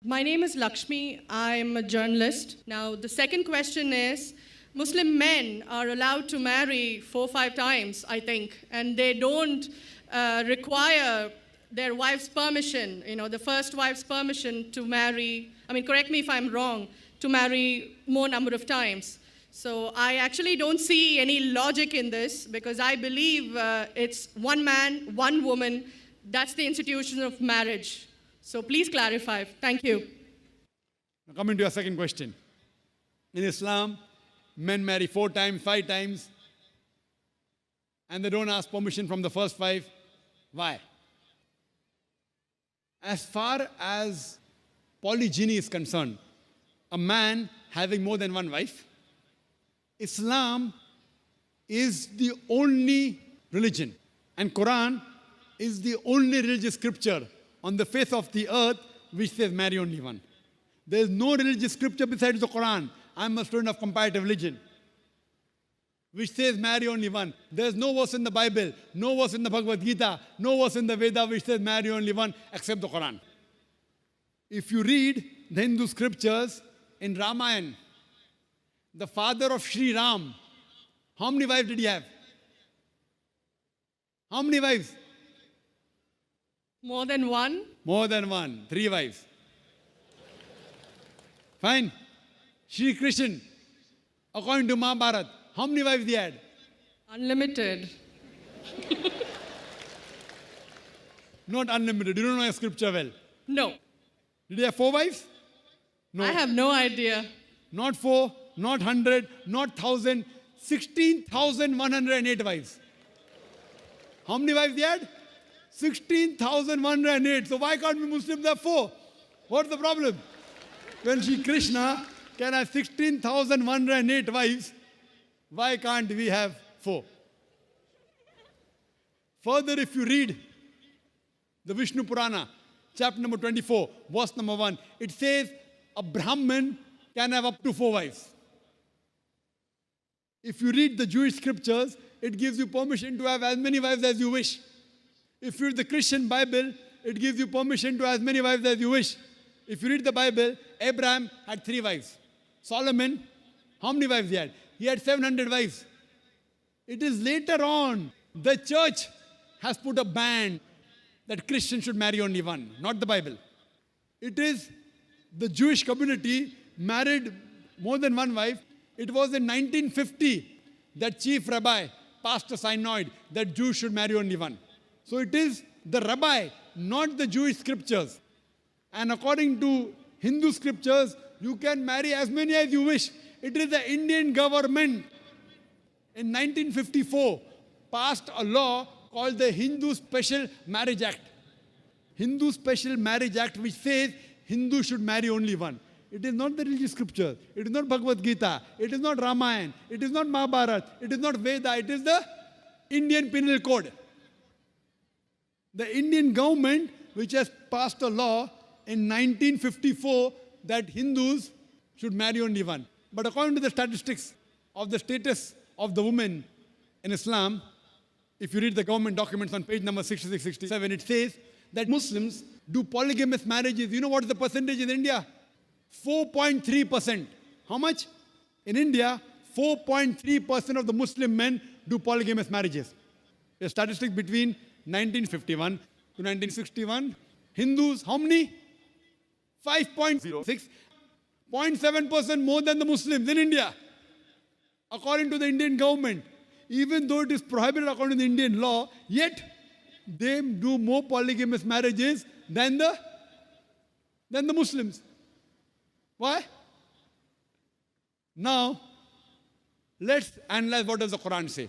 My name is Lakshmi. I'm a journalist. Now, the second question is Muslim men are allowed to marry 4-5 times, I think, and they don't require their wife's permission, the first wife's permission to marry. I mean, correct me if I'm wrong, to marry more number of times. So I actually don't see any logic in this because I believe it's one man, one woman. That's the institution of marriage. So please clarify. Thank you. Now coming to your second question. In Islam, men marry 4 times, 5 times, and they don't ask permission from the first 5. Why? As far as polygyny is concerned, a man having more than one wife, Islam is the only religion, and Quran is the only religious scripture on the face of the earth which says marry only one. There is no religious scripture besides the Quran. I'm a student of comparative religion, which says marry only one. There is no verse in the Bible, no verse in the Bhagavad Gita, no verse in the Veda which says marry only one except the Quran. If you read the Hindu scriptures in Ramayana, the father of Sri Ram, how many wives did he have? How many wives? More than one? More than one, 3 wives. Fine. Shri Krishna, according to Mahabharata, how many wives he had? Unlimited. Not unlimited. You don't know your scripture well. No. Did he have 4 wives? No. I have no idea. Not 4, not 100, not 1,000, 16,108 wives. How many wives he had? 16,108. So why can't we Muslims have 4? What's the problem? When Shri Krishna can have 16,108 wives, why can't we have 4? Further, if you read the Vishnu Purana, chapter number 24, verse number 1, it says a Brahmin can have up to 4 wives. If you read the Jewish scriptures, it gives you permission to have as many wives as you wish. If you read the Christian Bible, it gives you permission to have as many wives as you wish. If you read the Bible, Abraham had 3 wives. Solomon, how many wives he had? He had 700 wives. It is later on, the church has put a ban that Christians should marry only one, not the Bible. It is the Jewish community married more than one wife. It was in 1950 that chief rabbi passed a synod that Jews should marry only one. So it is the rabbi, not the Jewish scriptures. And according to Hindu scriptures, you can marry as many as you wish. It is the Indian government in 1954 passed a law called the Hindu Special Marriage Act. Hindu Special Marriage Act, which says Hindus should marry only one. It is not the religious scripture. It is not Bhagavad Gita. It is not Ramayana. It is not Mahabharata. It is not Veda. It is the Indian Penal Code. The Indian government, which has passed a law in 1954 that Hindus should marry only one. But according to the statistics of the status of the women in Islam, if you read the government documents on page number 66, 67, it says that Muslims do polygamous marriages. You know what is the percentage in India? 4.3%. How much? In India, 4.3% of the Muslim men do polygamous marriages. A statistic between 1951 to 1961. Hindus, how many? 5.06. 0.7% more than the Muslims in India. According to the Indian government, even though it is prohibited according to the Indian law, yet they do more polygamous marriages than the Muslims. Why? Now, let's analyze what does the Quran say.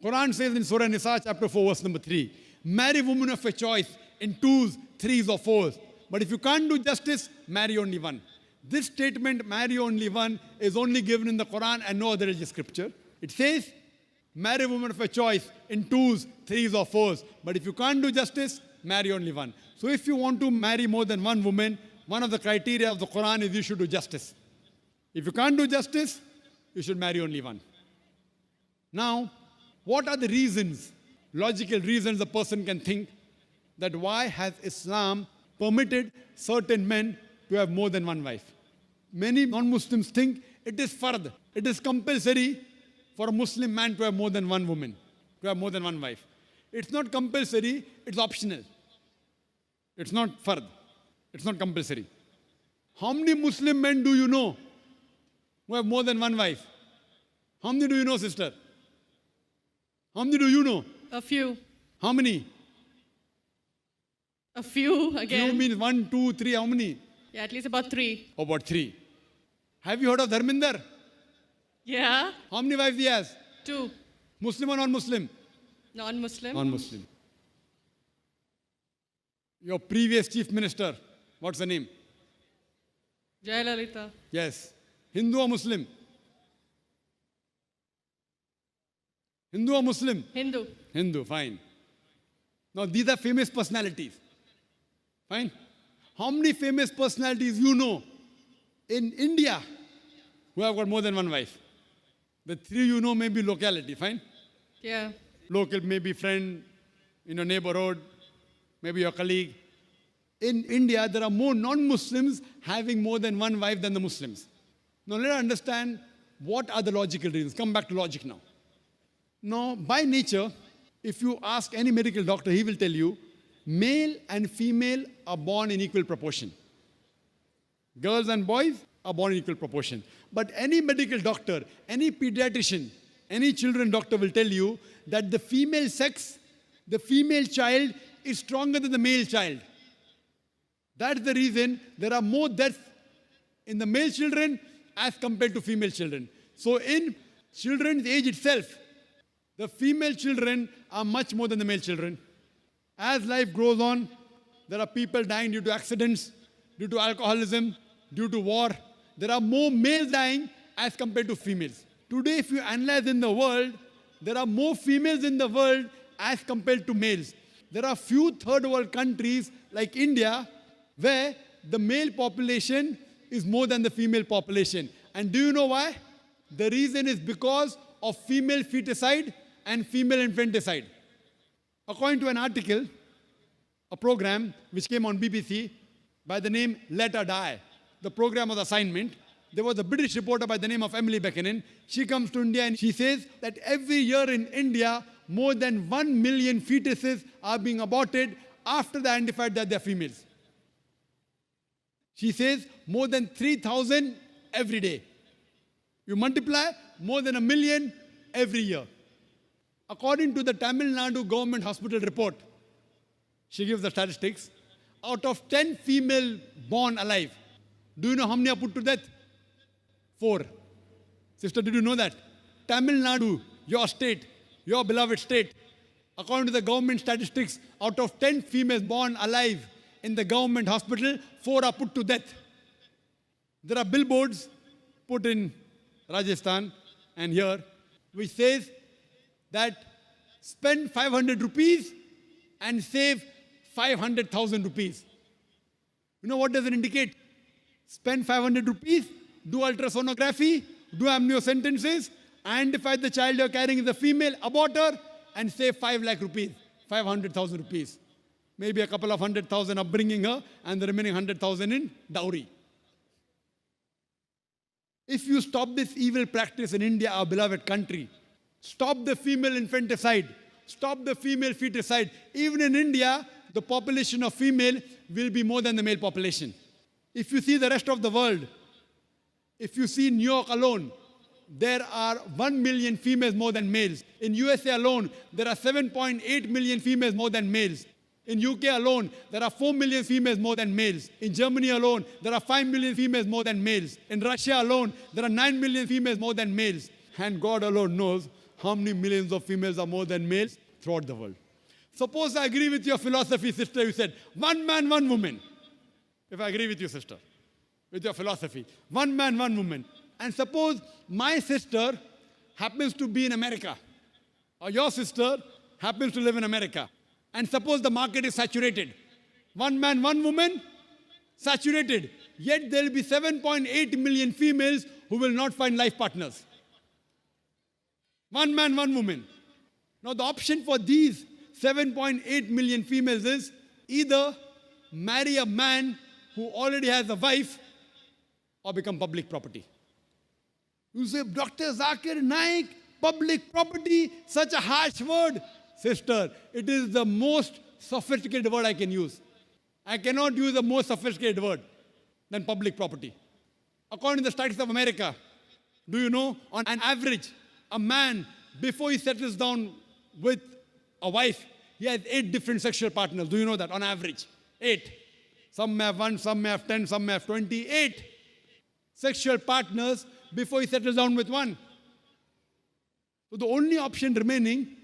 Quran says in Surah Nisa, chapter 4, verse number 3, marry women of your choice in 2s, 3s or 4s. But if you can't do justice, marry only one. This statement, marry only one, is only given in the Quran and no other religious scripture. It says, marry women of your choice in 2s, 3s or 4s. But if you can't do justice, marry only one. So if you want to marry more than one woman, one of the criteria of the Quran is you should do justice. If you can't do justice, you should marry only one. Now, what are the reasons, logical reasons a person can think that why has Islam permitted certain men to have more than one wife. Many non-Muslims think it is fard. It is compulsory for a Muslim man to have more than one woman, to have more than one wife. It's not compulsory, it's optional. It's not fard. It's not compulsory. How many Muslim men do you know who have more than one wife? How many do you know, sister? How many do you know? A few. How many? A few Few again. means 1, 2, 3. How many? Yeah, at least about 3. About 3. Have you heard of Dharminder? Yeah. How many wives he has? 2. Muslim or non-Muslim? Non-Muslim. Non-Muslim. Your previous chief minister, what's the name? Jayalalitha. Yes. Hindu or Muslim? Hindu or Muslim? Hindu. Hindu, fine. Now these are famous personalities. Fine. How many famous personalities you know in India who have got more than one wife? The 3 you know may be locality, fine? Yeah. Local, maybe friend in your neighborhood, maybe your colleague. In India, there are more non-Muslims having more than one wife than the Muslims. Now let us understand what are the logical reasons. Come back to logic now. Now, by nature, if you ask any medical doctor, he will tell you, male and female are born in equal proportion. Girls and boys are born in equal proportion. But any medical doctor, any pediatrician, any children doctor will tell you that the female sex, the female child is stronger than the male child. That's the reason there are more deaths in the male children as compared to female children. So in children's age itself, the female children are much more than the male children. As life goes on, there are people dying due to accidents, due to alcoholism, due to war. There are more males dying as compared to females. Today, if you analyze in the world, there are more females in the world as compared to males. There are few third world countries like India where the male population is more than the female population. And do you know why? The reason is because of female feticide and female infanticide. According to an article, a program which came on BBC by the name Let Her Die, the program was assignment. There was a British reporter by the name of Emily Buchanan. She comes to India and she says that every year in India, more than 1 million fetuses are being aborted after they identified that they're females. She says more than 3,000 every day. You multiply, more than 1 million every year. According to the Tamil Nadu government hospital report, she gives the statistics, out of 10 female born alive, do you know how many are put to death? 4. Sister, did you know that? Tamil Nadu, your state, your beloved state, according to the government statistics, out of 10 females born alive in the government hospital, 4 are put to death. There are billboards put in Rajasthan and here, which says that spend 500 rupees and save 500,000 rupees. You know what does it indicate? Spend 500 rupees, do ultrasonography, do amniocentesis, identify the child you're carrying is a female, abort her, and save 5 lakh rupees, 500,000 rupees. Maybe a couple of 100,000 upbringing her, and the remaining 100,000 in dowry. If you stop this evil practice in India, our beloved country, stop the female infanticide, stop the female feticide. Even in India, the population of female will be more than the male population. If you see the rest of the world, if you see New York alone, there are 1 million females more than males. In USA alone, there are 7.8 million females more than males. In UK alone, there are 4 million females more than males. In Germany alone, there are 5 million females more than males. In Russia alone, there are 9 million females more than males. And God alone knows how many millions of females are more than males throughout the world. Suppose I agree with your philosophy, sister, you said, 1 man, 1 woman. If I agree with you, sister, with your philosophy, 1 man, 1 woman. And suppose my sister happens to be in America, or your sister happens to live in America. And suppose the market is saturated. 1 man, 1 woman, saturated. Yet there will be 7.8 million females who will not find life partners. 1 man, 1 woman. Now the option for these 7.8 million females is either marry a man who already has a wife or become public property? You say, Dr. Zakir Naik, public property, such a harsh word. Sister, it is the most sophisticated word I can use. I cannot use a more sophisticated word than public property. According to the statistics of America, do you know, on an average, a man, before he settles down with a wife, he has 8 different sexual partners. Do you know that? On average, 8. Some may have 1, some may have 10, some may have 28 sexual partners before he settles down with one. So the only option remaining,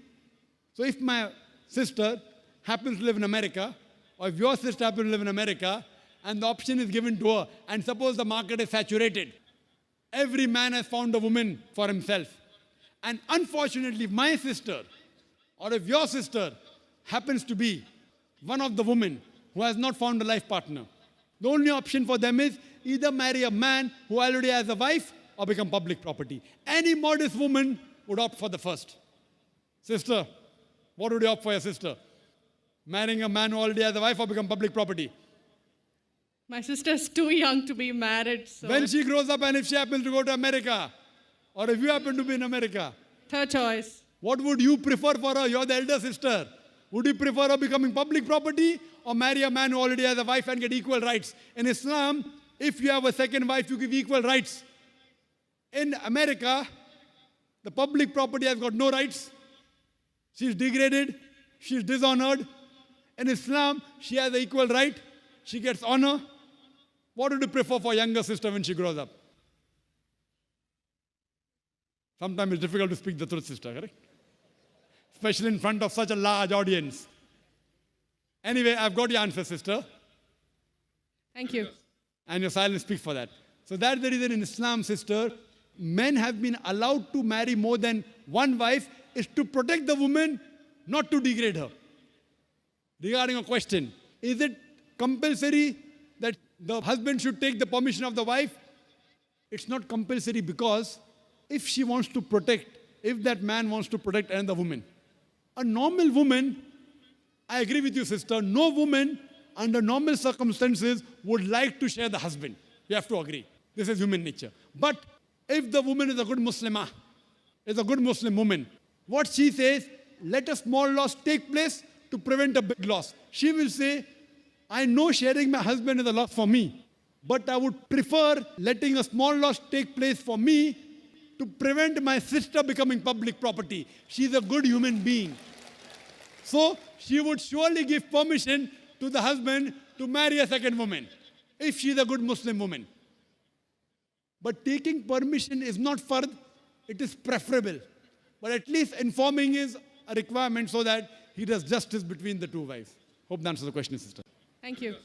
so if my sister happens to live in America, or if your sister happens to live in America, and the option is given to her, and suppose the market is saturated, every man has found a woman for himself. And unfortunately, if my sister, or if your sister happens to be one of the women who has not found a life partner, the only option for them is either marry a man who already has a wife or become public property. Any modest woman would opt for the first. Sister, what would you opt for your sister? Marrying a man who already has a wife or become public property? My sister's too young to be married, so When she grows up and if she happens to go to America, or if you happen to be in America, third choice. what would you prefer for her? You're the elder sister. Would you prefer her becoming public property or marry a man who already has a wife and get equal rights? In Islam, if you have a second wife, you give equal rights. In America, the public property has got no rights. She's degraded. She's dishonored. In Islam, she has an equal right. She gets honor. What would you prefer for younger sister when she grows up? Sometimes it's difficult to speak the truth, sister, correct? Especially in front of such a large audience. Anyway, I've got your answer, sister. Thank you. And your silence speaks for that. So that's the reason in Islam, sister, men have been allowed to marry more than one wife is to protect the woman, not to degrade her. Regarding a question, is it compulsory that the husband should take the permission of the wife? It's not compulsory because if she wants to protect, if that man wants to protect another woman, a normal woman, I agree with you, sister, no woman under normal circumstances would like to share the husband. You have to agree. This is human nature. But if the woman is a good Muslimah, is a good Muslim woman, what she says, let a small loss take place to prevent a big loss. She will say, I know sharing my husband is a loss for me, but I would prefer letting a small loss take place for me to prevent my sister becoming public property. She's a good human being. So she would surely give permission to the husband to marry a second woman, if she's a good Muslim woman. But taking permission is not fard, it is preferable. But at least informing is a requirement so that he does justice between the two wives. Hope that answers the question, sister. Thank you.